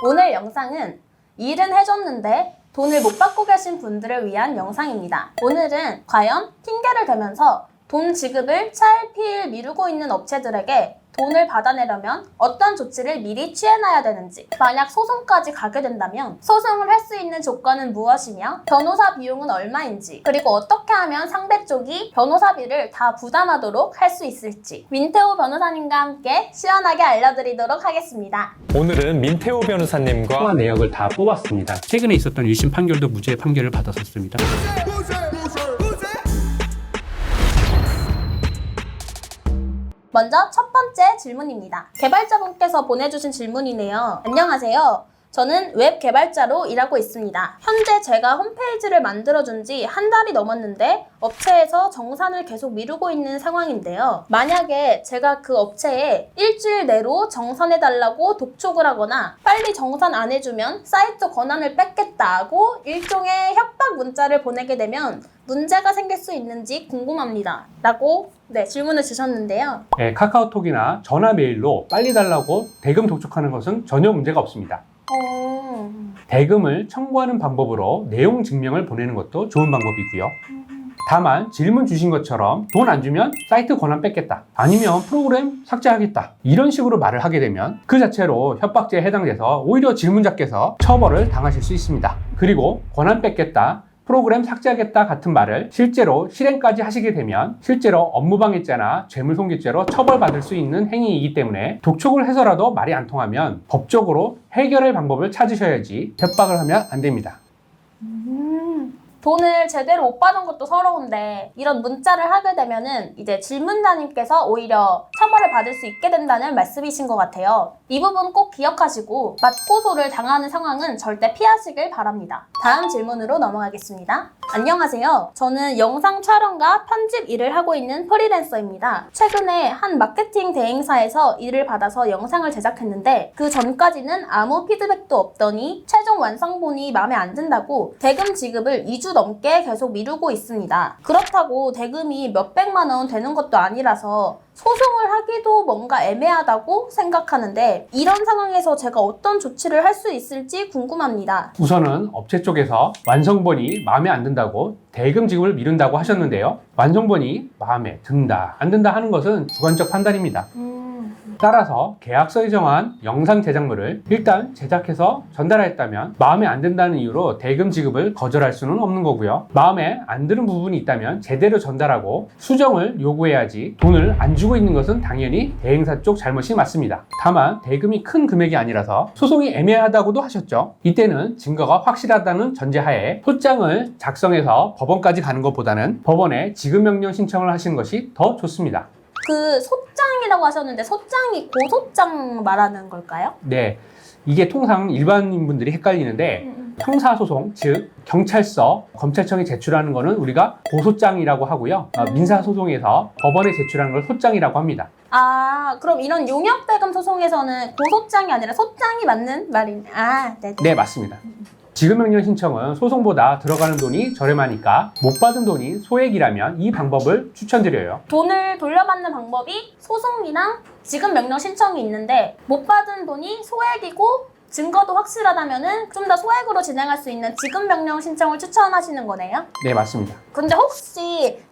오늘 영상은 일은 해줬는데 돈을 못 받고 계신 분들을 위한 영상입니다. 오늘은 과연 핑계를 대면서 돈 지급을 차일피일 미루고 있는 업체들에게 돈을 받아내려면 어떤 조치를 미리 취해놔야 되는지, 만약 소송까지 가게 된다면 소송을 할 수 있는 조건은 무엇이며 변호사 비용은 얼마인지, 그리고 어떻게 하면 상대 쪽이 변호사비를 다 부담하도록 할 수 있을지 민태호 변호사님과 함께 시원하게 알려드리도록 하겠습니다. 오늘은 민태호 변호사님과 통화 내역을 다 뽑았습니다. 최근에 있었던 1심 판결도 무죄 판결을 받았었습니다. 먼저 첫 번째 질문입니다. 개발자분께서 보내주신 질문이네요. 안녕하세요. 저는 웹 개발자로 일하고 있습니다. 현재 제가 홈페이지를 만들어준 지 한 달이 넘었는데 업체에서 정산을 계속 미루고 있는 상황인데요. 만약에 제가 그 업체에 일주일 내로 정산해달라고 독촉을 하거나 빨리 정산 안 해주면 사이트 권한을 뺏겠다고 일종의 협박 문자를 보내게 되면 문제가 생길 수 있는지 궁금합니다. 라고 질문을 주셨는데요. 카카오톡이나 전화 메일로 빨리 달라고 대금 독촉하는 것은 전혀 문제가 없습니다. 대금을 청구하는 방법으로 내용 증명을 보내는 것도 좋은 방법이고요. 다만 질문 주신 것처럼 돈 안 주면 사이트 권한 뺏겠다, 아니면 프로그램 삭제하겠다, 이런 식으로 말을 하게 되면 그 자체로 협박죄에 해당돼서 오히려 질문자께서 처벌을 당하실 수 있습니다. 그리고 권한 뺏겠다, 프로그램 삭제하겠다 같은 말을 실제로 실행까지 하시게 되면 실제로 업무방해죄나 뇌물손괴죄로 처벌받을 수 있는 행위이기 때문에 독촉을 해서라도 말이 안 통하면 법적으로 해결할 방법을 찾으셔야지 협박을 하면 안 됩니다. 돈을 제대로 못 받은 것도 서러운데 이런 문자를 하게 되면은 이제 질문자님께서 오히려 처벌을 받을 수 있게 된다는 말씀이신 것 같아요. 이 부분 꼭 기억하시고 맞고소를 당하는 상황은 절대 피하시길 바랍니다. 다음 질문으로 넘어가겠습니다. 안녕하세요. 저는 영상 촬영과 편집 일을 하고 있는 프리랜서입니다. 최근에 한 마케팅 대행사에서 일을 받아서 영상을 제작했는데 그 전까지는 아무 피드백도 없더니 최종 완성본이 마음에 안 든다고 대금 지급을 2주 넘게 계속 미루고 있습니다. 그렇다고 대금이 몇백만 원 되는 것도 아니라서 소송을 하기도 뭔가 애매하다고 생각하는데 이런 상황에서 제가 어떤 조치를 할 수 있을지 궁금합니다. 우선은 업체 쪽에서 완성본이 마음에 안 든다고 대금 지급을 미룬다고 하셨는데요. 완성본이 마음에 든다, 안 든다 하는 것은 주관적 판단입니다. 따라서 계약서에 정한 영상 제작물을 일단 제작해서 전달하였다면 마음에 안 든다는 이유로 대금 지급을 거절할 수는 없는 거고요. 마음에 안 드는 부분이 있다면 제대로 전달하고 수정을 요구해야지 돈을 안 주고 있는 것은 당연히 대행사 쪽 잘못이 맞습니다. 다만 대금이 큰 금액이 아니라서 소송이 애매하다고도 하셨죠. 이때는 증거가 확실하다는 전제하에 소장을 작성해서 법원까지 가는 것보다는 법원에 지급명령 신청을 하시는 것이 더 좋습니다. 그 소장이라고 하셨는데 소장이 고소장 말하는 걸까요? 네, 이게 통상 일반인분들이 헷갈리는데 형사소송, 즉 경찰서, 검찰청이 제출하는 거는 우리가 고소장이라고 하고요. 민사소송에서 법원에 제출하는 걸 소장이라고 합니다. 아, 그럼 이런 용역대금 소송에서는 고소장이 아니라 소장이 맞는 말이네. 네네. 네, 맞습니다. 지급명령 신청은 소송보다 들어가는 돈이 저렴하니까 못 받은 돈이 소액이라면 이 방법을 추천드려요. 돈을 돌려받는 방법이 소송이랑 지급명령 신청이 있는데 못 받은 돈이 소액이고 증거도 확실하다면은 좀 더 소액으로 진행할 수 있는 지급명령 신청을 추천하시는 거네요? 네, 맞습니다. 근데 혹시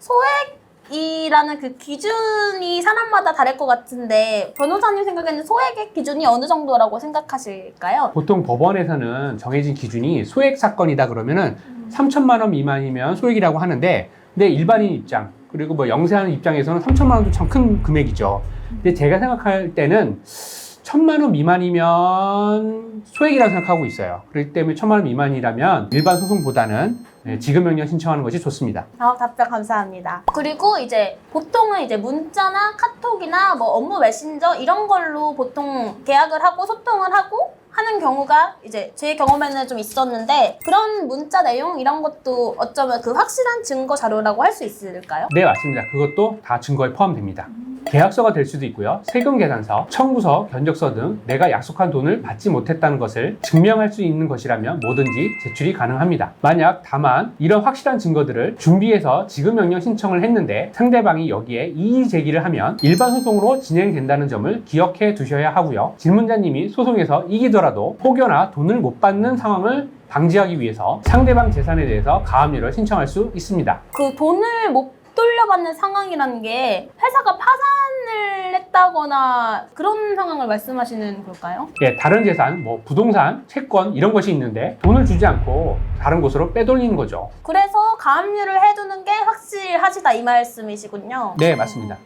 소액이라는 그 기준이 사람마다 다를 것 같은데 변호사님 생각에는 소액의 기준이 어느 정도라고 생각하실까요? 보통 법원에서는 정해진 기준이 소액 사건이다 그러면은 3천만 원 미만이면 소액이라고 하는데, 근데 일반인 입장 그리고 뭐 영세하는 입장에서는 3천만 원도 참 큰 금액이죠. 근데 제가 생각할 때는 1,000만 원 미만이면 소액이라고 생각하고 있어요. 그렇기 때문에 1,000만 원 미만이라면 일반 소송보다는 지급명령 신청하는 것이 좋습니다. 답변 감사합니다. 그리고 이제 보통은 이제 문자나 카톡이나 뭐 업무 메신저 이런 걸로 보통 계약을 하고 소통을 하고 하는 경우가 이제 제 경험에는 좀 있었는데 그런 문자 내용 이런 것도 어쩌면 그 확실한 증거 자료라고 할 수 있을까요? 네, 맞습니다. 그것도 다 증거에 포함됩니다. 계약서가 될 수도 있고요. 세금 계산서, 청구서, 견적서 등 내가 약속한 돈을 받지 못했다는 것을 증명할 수 있는 것이라면 뭐든지 제출이 가능합니다. 만약 다만 이런 확실한 증거들을 준비해서 지급명령 신청을 했는데 상대방이 여기에 이의 제기를 하면 일반 소송으로 진행된다는 점을 기억해 두셔야 하고요. 질문자님이 소송에서 이기더라도 혹여나 돈을 못 받는 상황을 방지하기 위해서 상대방 재산에 대해서 가압류를 신청할 수 있습니다. 그 돈을 못 돌려받는 상황이라는 게 회사가 파산을 했다거나 그런 상황을 말씀하시는 걸까요? 예, 다른 재산, 뭐 부동산, 채권 이런 것이 있는데 돈을 주지 않고 다른 곳으로 빼돌리는 거죠. 그래서 가압류를 해두는 게 확실하시다 이 말씀이시군요. 네, 맞습니다.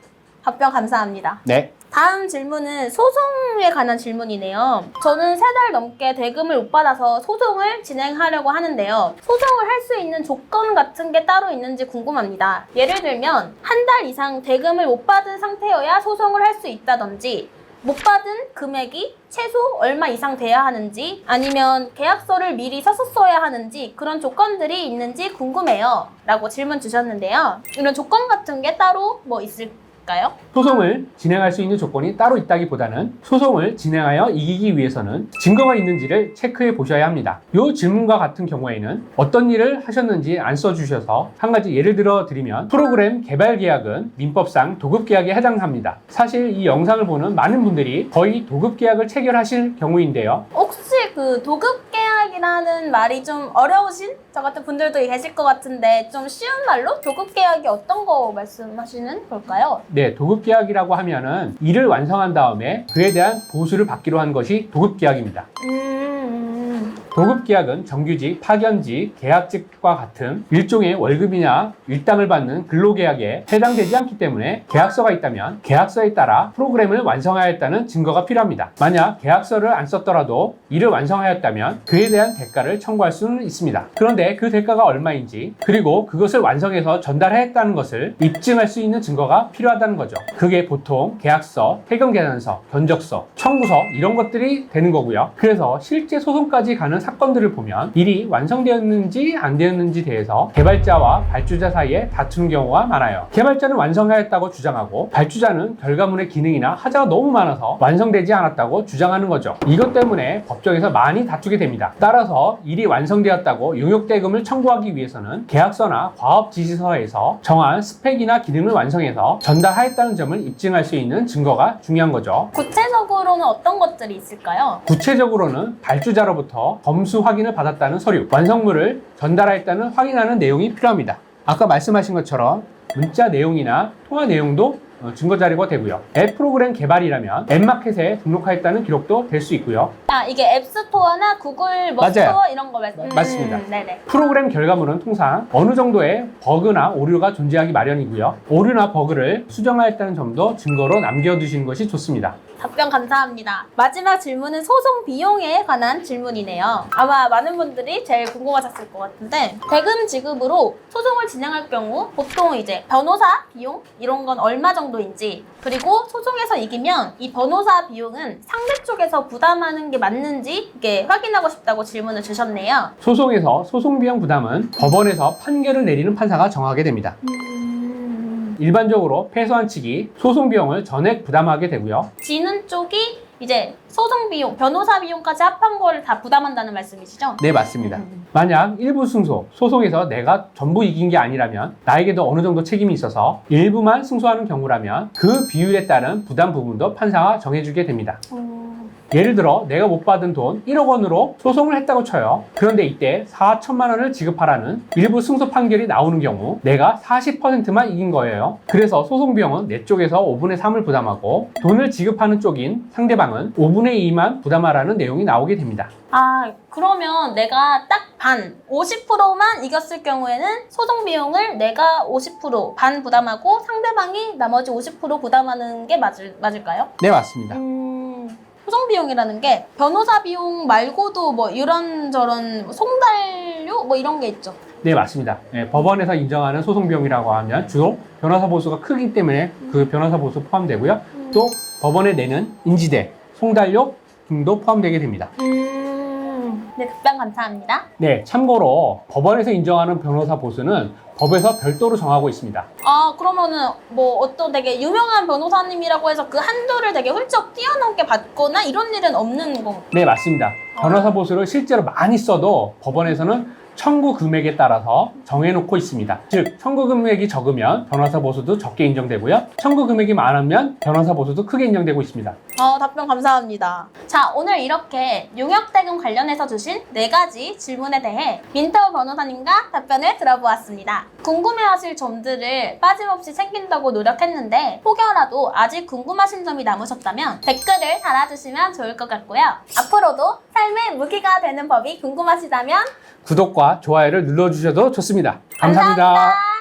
답변 감사합니다. 네. 다음 질문은 소송에 관한 질문이네요. 저는 3달 넘게 대금을 못 받아서 소송을 진행하려고 하는데요. 소송을 할 수 있는 조건 같은 게 따로 있는지 궁금합니다. 예를 들면 한 달 이상 대금을 못 받은 상태여야 소송을 할 수 있다든지 못 받은 금액이 최소 얼마 이상 돼야 하는지 아니면 계약서를 미리 썼어야 하는지 그런 조건들이 있는지 궁금해요. 라고 질문 주셨는데요. 이런 조건 같은 게 따로 뭐 있을까요? 소송을 진행할 수 있는 조건이 따로 있다기보다는 소송을 진행하여 이기기 위해서는 증거가 있는지를 체크해 보셔야 합니다. 이 질문과 같은 경우에는 어떤 일을 하셨는지 안 써주셔서 한 가지 예를 들어 드리면 프로그램 개발 계약은 민법상 도급 계약에 해당합니다. 사실 이 영상을 보는 많은 분들이 거의 도급 계약을 체결하실 경우인데요. 혹시 그 도급 계약이라는 말이 좀 어려우신 저 같은 분들도 계실 것 같은데 좀 쉬운 말로 도급 계약이 어떤 거 말씀하시는 걸까요? 네, 도급 계약이라고 하면은 일을 완성한 다음에 그에 대한 보수를 받기로 한 것이 도급 계약입니다. 도급 계약은 정규직, 파견직, 계약직과 같은 일종의 월급이나 일당을 받는 근로계약에 해당되지 않기 때문에 계약서가 있다면 계약서에 따라 프로그램을 완성하였다는 증거가 필요합니다. 만약 계약서를 안 썼더라도 일을 완성하였다면 그에 대한 대가를 청구할 수는 있습니다. 그런데 그 대가가 얼마인지 그리고 그것을 완성해서 전달했다는 것을 입증할 수 있는 증거가 필요하다는 거죠. 그게 보통 계약서, 세금 계산서, 견적서, 청구서 이런 것들이 되는 거고요. 그래서 실제 소송까지 가는 사건들을 보면 일이 완성되었는지 안 되었는지 대해서 개발자와 발주자 사이에 다투는 경우가 많아요. 개발자는 완성하였다고 주장하고 발주자는 결과물의 기능이나 하자가 너무 많아서 완성되지 않았다고 주장하는 거죠. 이것 때문에 법정에서 많이 다투게 됩니다. 따라서 일이 완성되었다고 용역대금을 청구하기 위해서는 계약서나 과업지시서에서 정한 스펙이나 기능을 완성해서 전달하였다는 점을 입증할 수 있는 증거가 중요한 거죠. 구체적으로는 어떤 것들이 있을까요? 구체적으로는 발주자로부터 검수 확인을 받았다는 서류, 완성물을 전달하였다는 확인하는 내용이 필요합니다. 아까 말씀하신 것처럼 문자 내용이나 통화 내용도 증거 자료가 되고요. 앱 프로그램 개발이라면 앱마켓에 등록하였다는 기록도 될 수 있고요. 아, 이게 앱스토어나 구글 뭐 맞아요. 스토어 이런 거 말씀. 맞습니다. 네네. 프로그램 결과물은 통상 어느 정도의 버그나 오류가 존재하기 마련이고요. 오류나 버그를 수정하였다는 점도 증거로 남겨두시는 것이 좋습니다. 답변 감사합니다. 마지막 질문은 소송 비용에 관한 질문이네요. 아마 많은 분들이 제일 궁금하셨을 것 같은데 대금 지급으로 소송을 진행할 경우 보통 이제 변호사 비용 이런 건 얼마 정도인지 그리고 소송에서 이기면 이 변호사 비용은 상대 쪽에서 부담하는 게 맞는지 이게 확인하고 싶다고 질문을 주셨네요. 소송에서 소송 비용 부담은 법원에서 판결을 내리는 판사가 정하게 됩니다. 일반적으로 패소한 측이 소송 비용을 전액 부담하게 되고요. 지는 쪽이 이제 소송 비용, 변호사 비용까지 합한 걸 다 부담한다는 말씀이시죠? 네, 맞습니다. 만약 일부 승소, 소송에서 내가 전부 이긴 게 아니라면 나에게도 어느 정도 책임이 있어서 일부만 승소하는 경우라면 그 비율에 따른 부담 부분도 판사가 정해주게 됩니다. 예를 들어 내가 못 받은 돈 1억 원으로 소송을 했다고 쳐요. 그런데 이때 4천만 원을 지급하라는 일부 승소 판결이 나오는 경우 내가 40%만 이긴 거예요. 그래서 소송 비용은 내 쪽에서 5분의 3을 부담하고 돈을 지급하는 쪽인 상대방은 5분의 2만 부담하라는 내용이 나오게 됩니다. 아, 그러면 내가 딱 반, 50%만 이겼을 경우에는 소송 비용을 내가 50% 반 부담하고 상대방이 나머지 50% 부담하는 게 맞을까요? 네, 맞습니다. 소송 비용이라는 게 변호사 비용 말고도 뭐 이런저런 송달료 뭐 이런 게 있죠. 네, 맞습니다. 네, 법원에서 인정하는 소송 비용이라고 하면 주로 변호사 보수가 크기 때문에 그 변호사 보수 포함되고요. 또 법원에 내는 인지대, 송달료 등도 포함되게 됩니다. 네, 답변 감사합니다. 네, 참고로 법원에서 인정하는 변호사 보수는 법에서 별도로 정하고 있습니다. 아, 그러면은 뭐 어떤 되게 유명한 변호사님이라고 해서 그 한도를 되게 훌쩍 뛰어넘게 받거나 이런 일은 없는 건가요? 네, 맞습니다. 변호사 보수를 실제로 많이 써도 법원에서는 청구 금액에 따라서 정해놓고 있습니다. 즉, 청구 금액이 적으면 변호사 보수도 적게 인정되고요. 청구 금액이 많으면 변호사 보수도 크게 인정되고 있습니다. 답변 감사합니다. 자, 오늘 이렇게 용역대금 관련해서 주신 4가지 질문에 대해 민태호 변호사님과 답변을 들어보았습니다. 궁금해하실 점들을 빠짐없이 챙긴다고 노력했는데 혹여라도 아직 궁금하신 점이 남으셨다면 댓글을 달아주시면 좋을 것 같고요. 앞으로도 삶의 무기가 되는 법이 궁금하시다면 구독과 좋아요를 눌러주셔도 좋습니다. 감사합니다.